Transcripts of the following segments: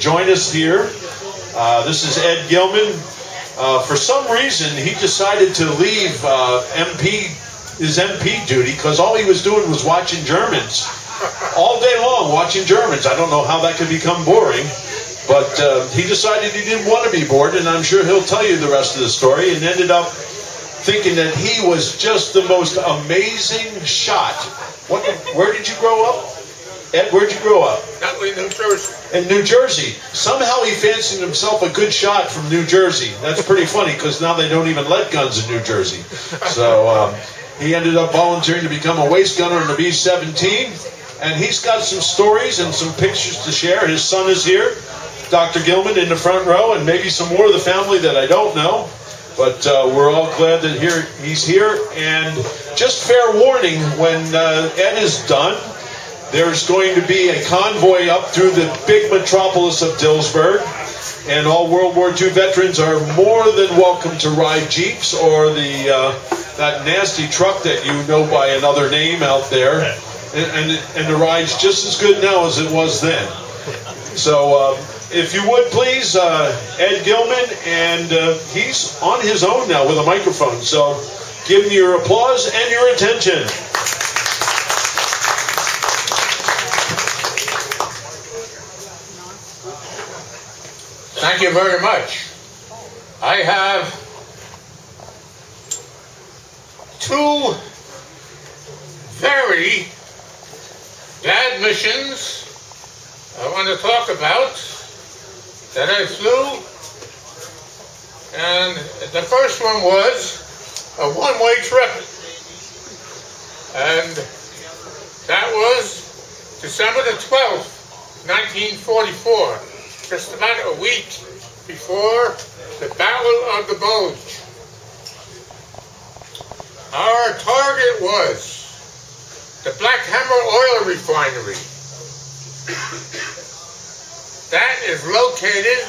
join us here. This is Ed Gillman. For some reason, he decided to leave his MP duty because all he was doing was watching Germans. All day long, watching Germans. I don't know how that could become boring, but he decided he didn't want to be bored, and I'm sure he'll tell you the rest of the story, and ended up thinking that he was just the most amazing shot. Where did you grow up? Ed, where'd you grow up? Nutley, New Jersey. In New Jersey. Somehow he fancied himself a good shot from New Jersey. That's pretty funny because now they don't even let guns in New Jersey. So he ended up volunteering to become a waist gunner in the B-17. And he's got some stories and some pictures to share. His son is here, Dr. Gillman, in the front row, and maybe some more of the family that I don't know. But we're all glad that he's here. And just fair warning, when Ed is done, there's going to be a convoy up through the big metropolis of Dillsburg. And all World War II veterans are more than welcome to ride Jeeps or that nasty truck that you know by another name out there. And the ride's just as good now as it was then. So if you would please, Ed Gillman, and he's on his own now with a microphone. So give him your applause and your attention. Thank you very much. I have two very bad missions I want to talk about that I flew. And the first one was a one-way trip. And that was December the 12th, 1944. Just about a week before the Battle of the Bulge. Our target was the Black Hammer Oil Refinery. That is located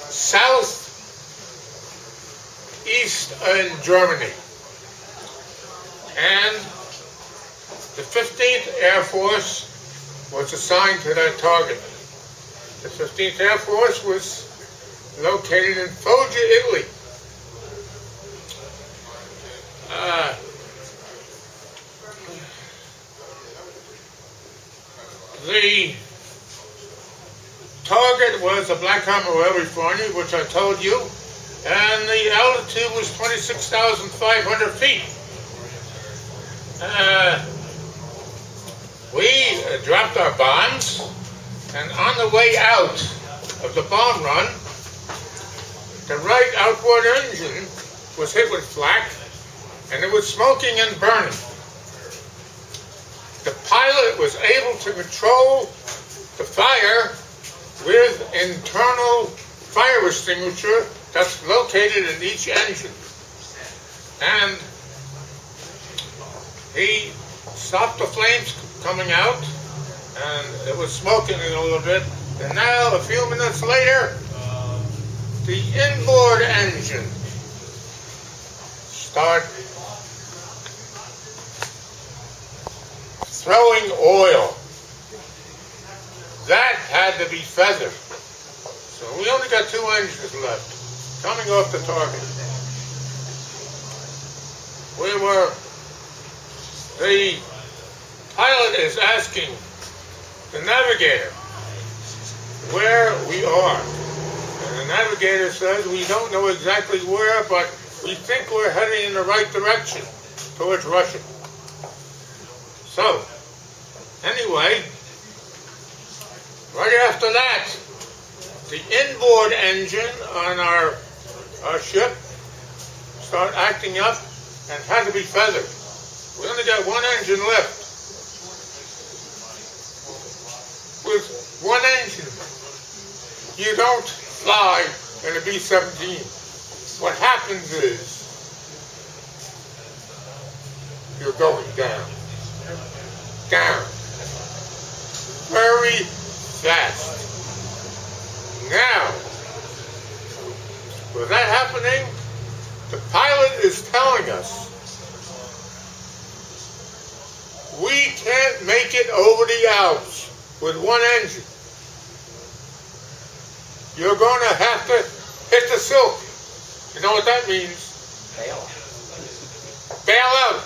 southeast in Germany. And the 15th Air Force was assigned to that target. The 15th Air Force was located in Foggia, Italy. The target was the Black Hammer Oil Refinery, which I told you, and the altitude was 26,500 feet. We dropped our bombs, and on the way out of the bomb run, the right outboard engine was hit with flak, and it was smoking and burning. The pilot was able to control the fire with internal fire extinguisher that's located in each engine. And he stopped the flames coming out, and it was smoking a little bit. And now, a few minutes later, the inboard engine started throwing oil. That had to be feathered. So we only got two engines left, coming off the target. The pilot is asking the navigator where we are. And the navigator says, we don't know exactly where, but we think we're heading in the right direction towards Russia. So, anyway, right after that, the inboard engine on our ship started acting up and had to be feathered. We only got one engine left. With one engine, you don't fly in a B-17. What happens is, you're going down. Down. Very fast. Now, with that happening, the pilot is telling us we can't make it over the Alps. with one engine. You're going to have to hit the silk. You know what that means? Bail out.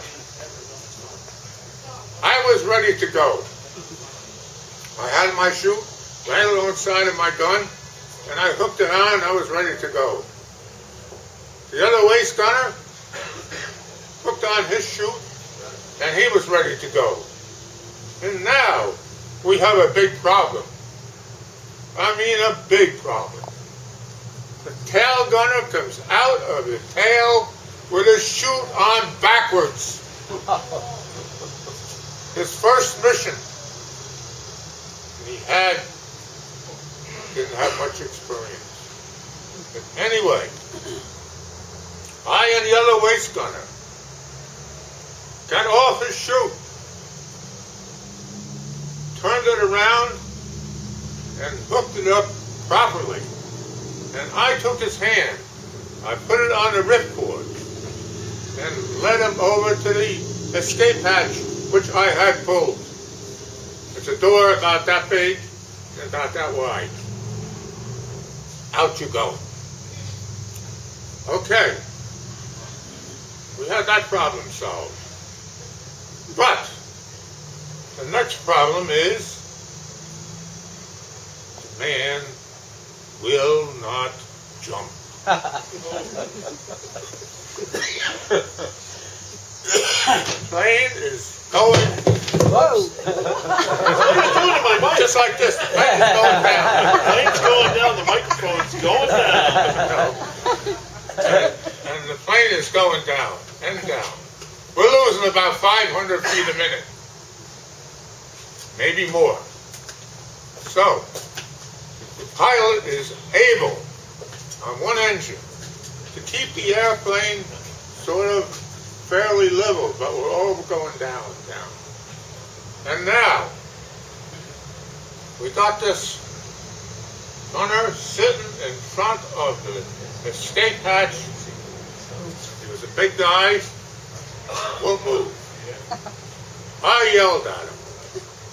I was ready to go. I had my chute right alongside of my gun, and I hooked it on, and I was ready to go. The other waist gunner hooked on his chute, and he was ready to go. And now we have a big problem. I mean a big problem. The tail gunner comes out of the tail with his chute on backwards. His first mission. He didn't have much experience. But anyway, I and the other waist gunner got off his chute, turned it around, and hooked it up properly. And I took his hand, I put it on the ripcord, and led him over to the escape hatch, which I had pulled. It's a door about that big and about that wide. Out you go. Okay. We had that problem solved. But the next problem is the man will not jump. Plane is going. Whoa! Just like this. The plane is going down. The plane's going down. The microphone's going down. And the plane is going down and down. We're losing about 500 feet a minute. Maybe more. So, the pilot is able, on one engine, to keep the airplane sort of fairly level, but we're all going down and down. And now, we got this gunner sitting in front of the escape hatch. He was a big guy, won't move. I yelled at him.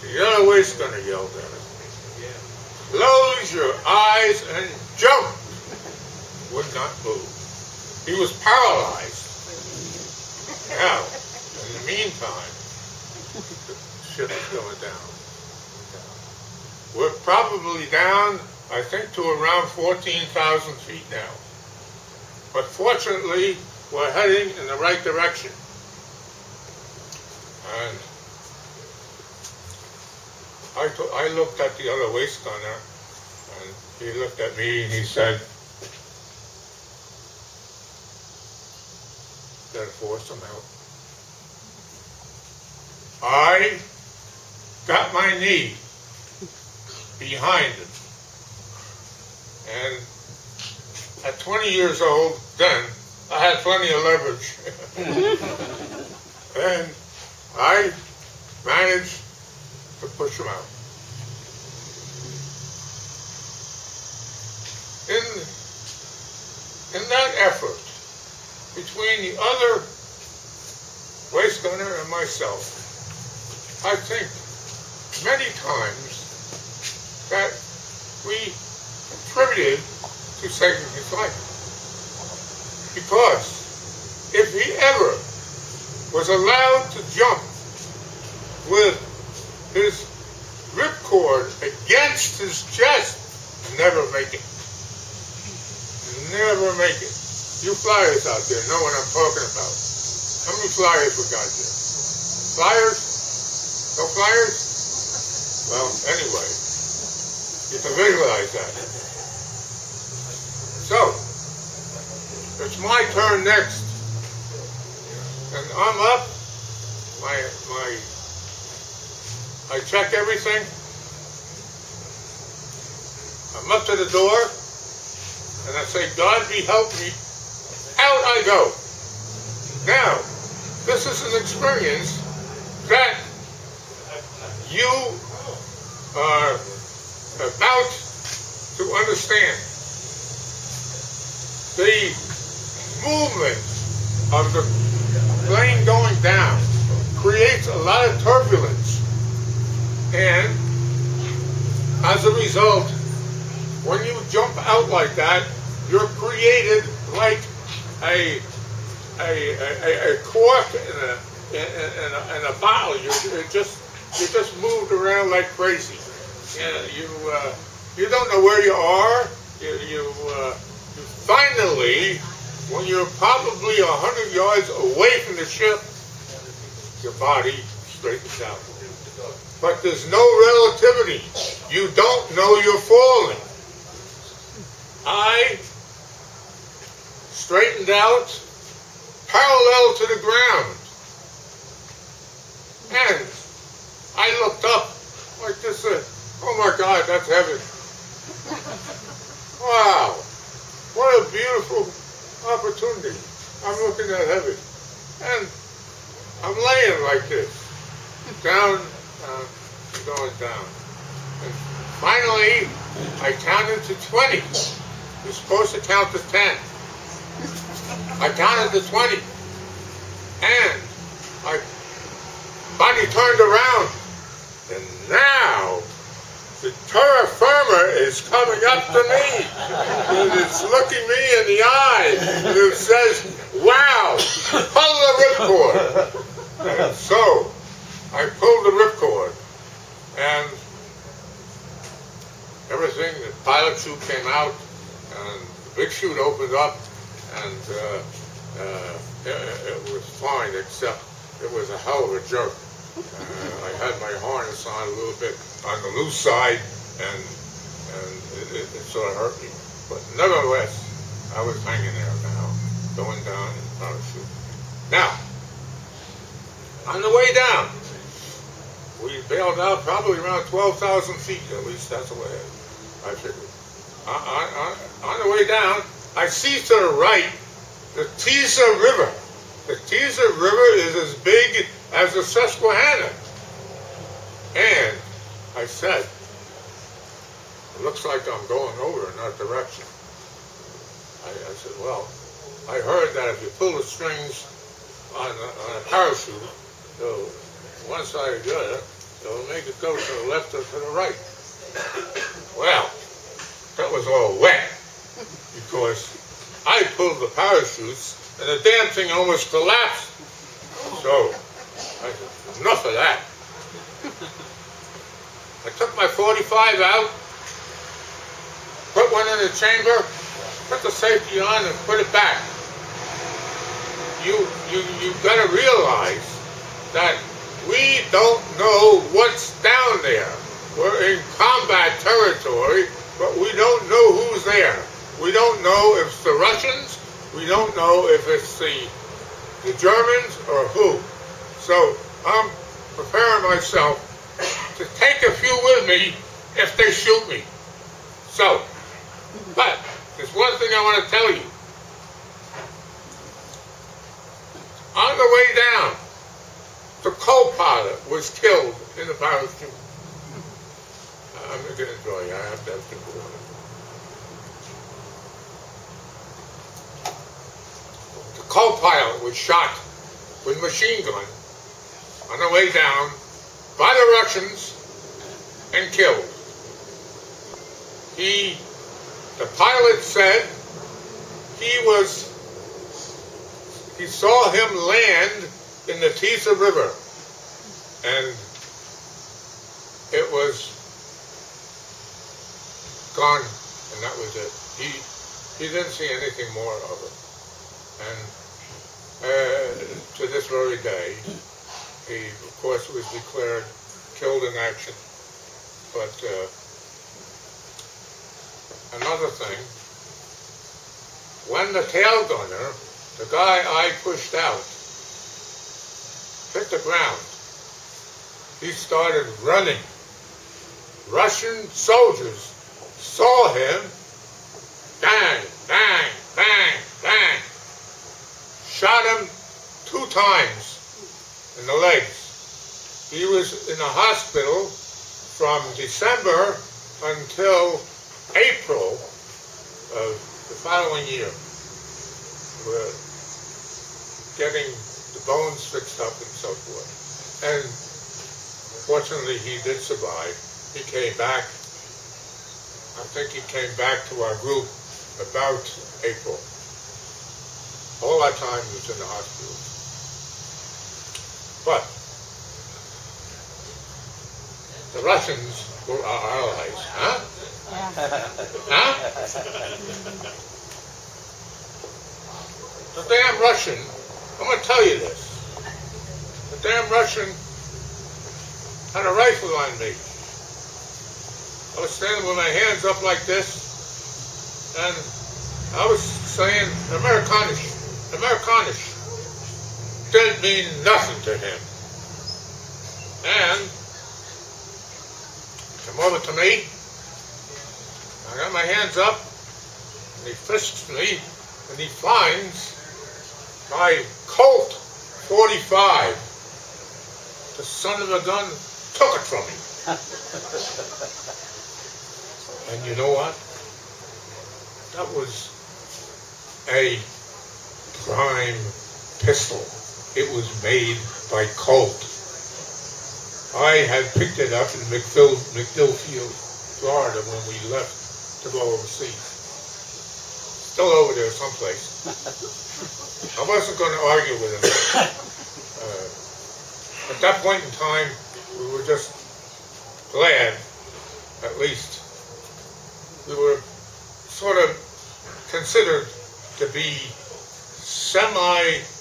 The other waist gunner yelled at him. Close your eyes and jump. Would not move. He was paralyzed. Now, in the meantime, the ship is going down. We're probably down, I think, to around 14,000 feet now. But fortunately, we're heading in the right direction. And I looked at the other waist gunner, and he looked at me and he said, "Gotta force him out." I got my knee behind him. And at 20 years old, then, I had plenty of leverage. And I managed to push him out. In that effort, between the other waist gunner and myself, I think many times that we contributed to saving his life. Because if he ever was allowed to jump with his ripcord against his chest, never make it. Never make it. You flyers out there know what I'm talking about. How many flyers we got there? Flyers? No flyers? Well, anyway, you can visualize that. So, it's my turn next. And I'm up. I check everything. I'm up to the door. And I say, "God be help me." Out I go. Now, this is an experience that you are about to understand. The movement of the plane going down creates a lot of turbulence. And as a result, when you jump out like that, you're created like a cork in a bottle. You just moved around like crazy. You don't know where you are. You finally, when you're probably 100 yards away from the ship, your body straightens out. But there's no relativity. You don't know you're falling. I straightened out parallel to the ground. And I looked up like this. Oh my God, that's heaven. Wow. What a beautiful opportunity. I'm looking at heaven. And I'm laying like this. Down, going down. And finally, I counted to 20. You're supposed to count to 10. I counted to 20. And my body turned around. And now, the terra firma is coming up to me. And it's looking me in the eye. And it says, wow, pull the ripcord. And so, I pulled the ripcord. And everything, the pilot chute came out, and the big chute opened up, and it was fine, except it was a hell of a jerk. I had my harness on a little bit on the loose side, and it sort of hurt me. But nevertheless, I was hanging there now, going down in the parachute. Now, on the way down, we bailed out probably around 12,000 feet, at least that's the way I figured. On the way down, I see to the right the Teesa River. The Teesa River is as big as the Susquehanna. And I said, it looks like I'm going over in that direction. I said, well, I heard that if you pull the strings on a parachute, one side or the other, it'll make it go to the left or to the right. Well, that was all wet, because I pulled the parachutes, and the damn thing almost collapsed. So, I said, enough of that. I took my 45 out, put one in the chamber, put the safety on, and put it back. You've got to realize that we don't know what's down there. We're in combat territory, but we don't know who's there. We don't know if it's the Russians, we don't know if it's the Germans or who. So I'm preparing myself to take a few with me if they shoot me. So, but there's one thing I want to tell you. On the way down, the co-pilot was killed in the parachute. I'm going to enjoy it. I have to have some water. The co-pilot was shot with a machine gun on the way down by the Russians and killed. The pilot said he saw him land in the Teesa River, and it was gone, and that was it. He didn't see anything more of it. And to this very day, he, of course, was declared killed in action. But another thing, when the tail gunner, the guy I pushed out, hit the ground, he started running. Russian soldiers saw him, bang, bang, bang, bang, shot him 2 times in the legs. He was in the hospital from December until April of the following year. We're getting the bones fixed up and so forth. And fortunately, he did survive. He came back, I think he came back to our group about April. All that time he was in the hospital. But the Russians were our allies, huh? Huh? The damn Russian, I'm going to tell you this. The damn Russian had a rifle on me. I was standing with my hands up like this, and I was saying, Amerikanisch. Didn't mean nothing to him. And he came over to me. I got my hands up, and he frisks me, and he finds my Colt 45. The son of a gun took it from me. And you know what? That was a prime pistol. It was made by Colt. I had picked it up in McDill Field, Florida, when we left to go overseas. Still over there someplace. I wasn't going to argue with him. At that point in time, we were just glad, at least, we were sort of considered to be semi-POWs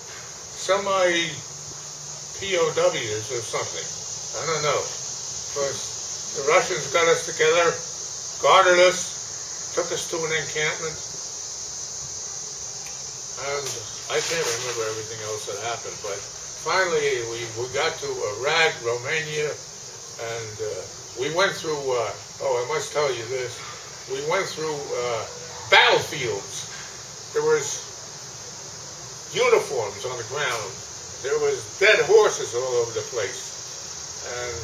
or something. I don't know. Because the Russians got us together, guarded us, took us to an encampment, and I can't remember everything else that happened, but finally we got to Rag, Romania, and we went through, I must tell you this, we went through battlefields. There was uniforms on the ground. There was dead horses all over the place. And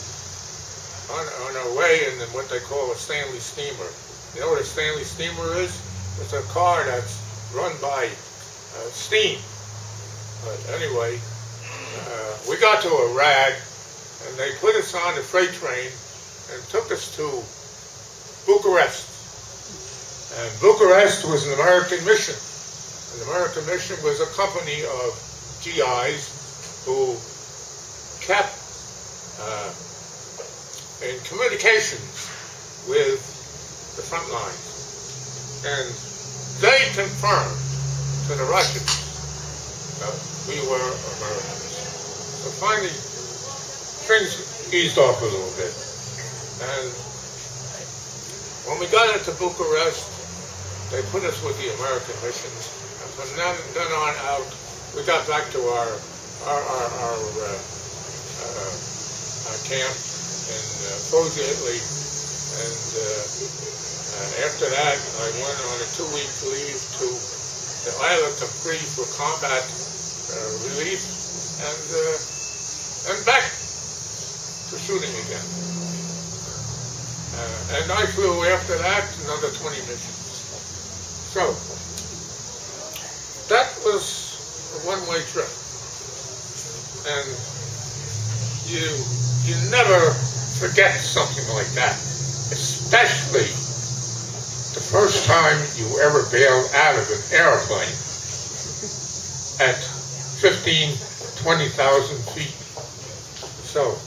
on our way in what they call a Stanley steamer. You know what a Stanley steamer is? It's a car that's run by steam. But anyway, we got to a Rag, and they put us on the freight train and took us to Bucharest. And Bucharest was an American mission. An American mission was a company of GIs who kept in communications with the front lines. And they confirmed to the Russians that we were Americans. So finally, things eased off a little bit. And when we got into Bucharest, they put us with the American missions. And from then on out, we got back to our camp in Foggia, Italy, and after that, I went on a 2-week leave to the Isle of Capri for combat relief, and back to shooting again. And I flew after that another 20 missions. So that was a one-way trip, and you never forget something like that, especially the first time you ever bailed out of an airplane at 15,000, 20,000 feet. So,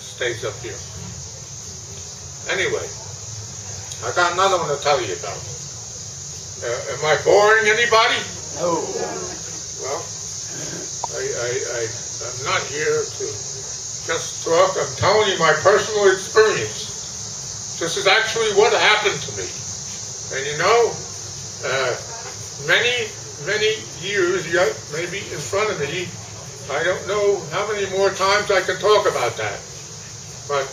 stays up here. Anyway, I got another one to tell you about. Am I boring anybody? No. Well, I'm not here to just talk. I'm telling you my personal experience. This is actually what happened to me. And you know, many years yet, maybe in front of me, I don't know how many more times I can talk about that. But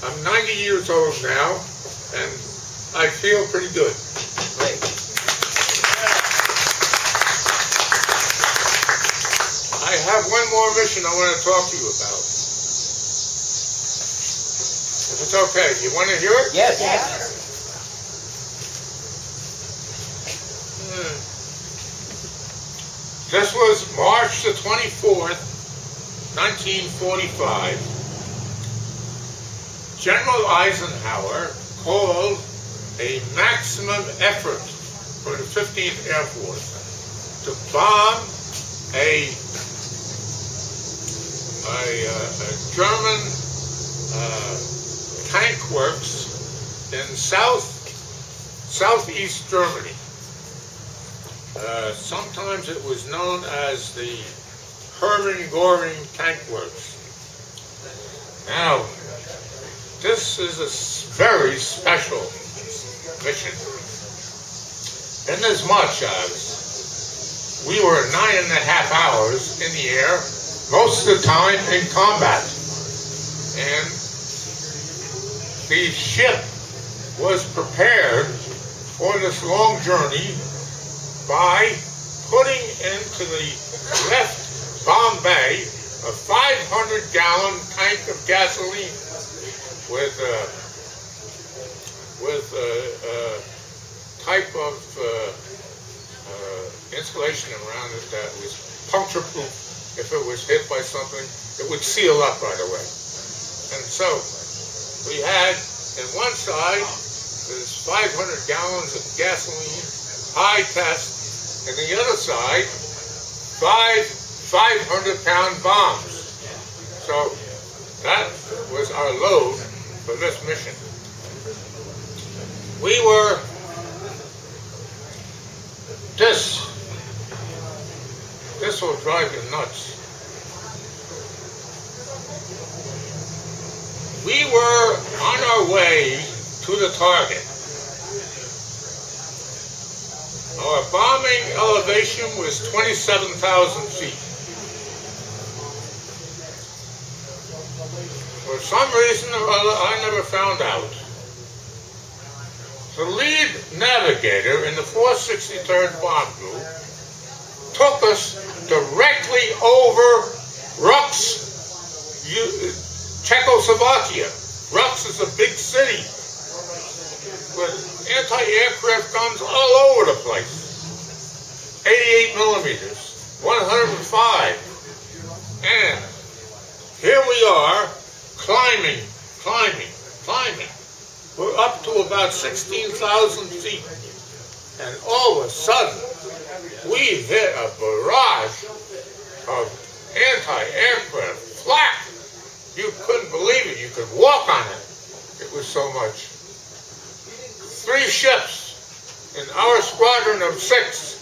I'm 90 years old now, and I feel pretty good. Great. I have one more mission I want to talk to you about. If it's okay, you want to hear it? Yes. This was March the 24th, 1945. General Eisenhower called a maximum effort for the 15th Air Force to bomb a German tank works in southeast Germany. Sometimes it was known as the Hermann Göring Tank Works. Now, this is a very special mission. Inasmuch as we were 9.5 hours in the air, most of the time in combat. And the ship was prepared for this long journey by putting into the left bomb bay a 500-gallon tank of gasoline with type of insulation around it that was puncture-proof. If it was hit by something, it would seal up right away. And so we had in one side this 500 gallons of gasoline, high test, and the other side 500-pound bombs. So that was our load for this mission. We were this will drive you nuts. We were on our way to the target. Our bombing elevation was 27,000 feet. For some reason or other, I never found out. The lead navigator in the 463rd Bomb Group took us directly over Rux, Czechoslovakia. Rux is a big city with anti-aircraft guns all over the place. 88 millimeters, 105. And here we are climbing. We're up to about 16,000 feet. And all of a sudden, we hit a barrage of anti-aircraft flak. You couldn't believe it. You could walk on it. It was so much. 3 ships in our squadron of 6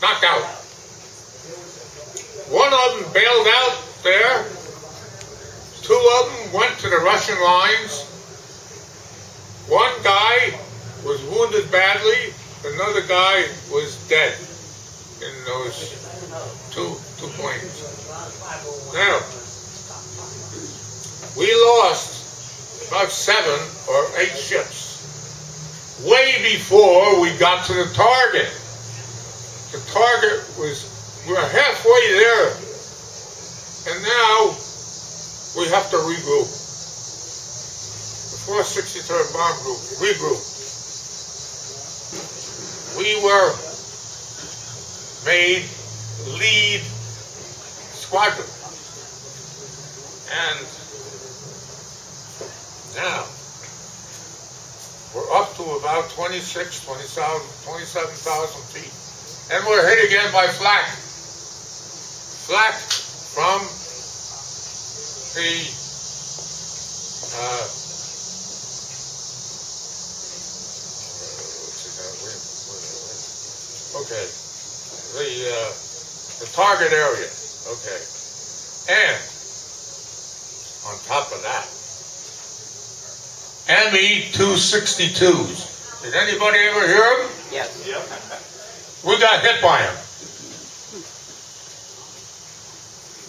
knocked out. One of them bailed out there. 2 of them went to the Russian lines. One guy was wounded badly. Another guy was dead in those two planes. Now, we lost about 7 or 8 ships way before we got to the target. The target was, we were halfway there, and now we have to regroup. The 463rd Bomb Group, regroup. We were made lead squadron. And now, we're up to about 27,000 feet. And we're hit again by flak. Flak from the the target area. Okay. And on top of that, ME-262s. Did anybody ever hear them? Yes. Yep. We got hit by them.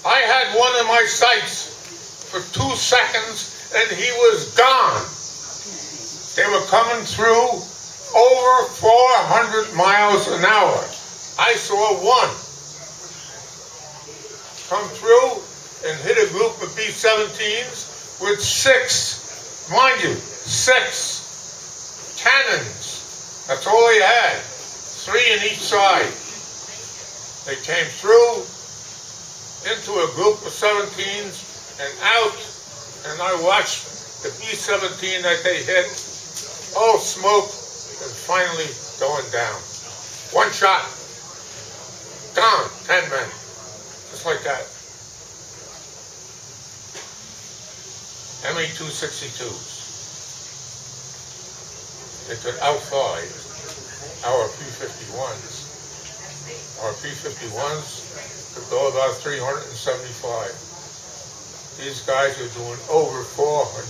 I had one in my sights for 2 seconds and he was gone. They were coming through over 400 miles an hour. I saw one come through and hit a group of B-17s with 6, mind you, 6 cannons. That's all they had. 3 in each side. They came through into a group of 17s and out and I watched the B-17 that they hit, all smoke, and finally going down. One shot, down, 10 men, just like that. ME-262s. They could outfly our P-51s. Our P-51s could go about 375. These guys are doing over 400,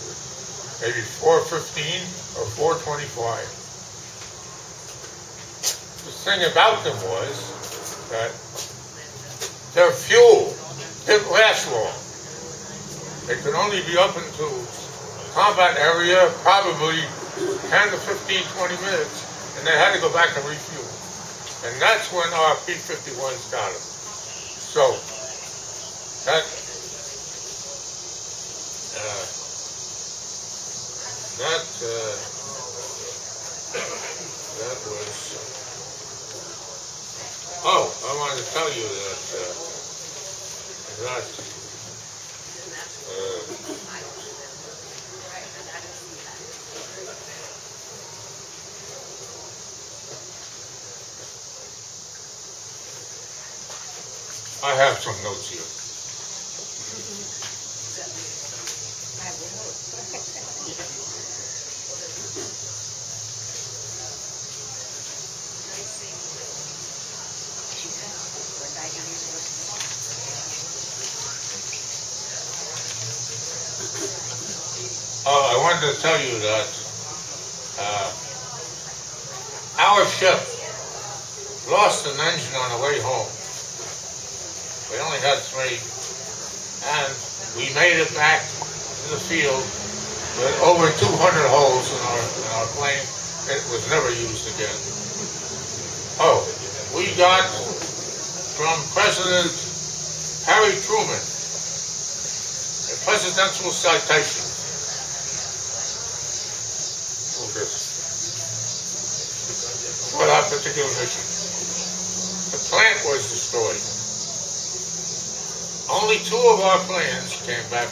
maybe 415 or 425. The thing about them was that their fuel didn't last long. They could only be up into combat area probably 10 to 15, 20 minutes, and they had to go back and refuel. And that's when our P-51s got them. So, that was, oh, I wanted to tell you that, I have some notes here. I wanted to tell you that our ship lost an engine on the way home. We only had 3, and we made it back to the field with over 200 holes in our plane. It was never used again. Oh, we got from President Harry Truman a presidential citation for that particular mission. The plant was destroyed. Only 2 of our planes came back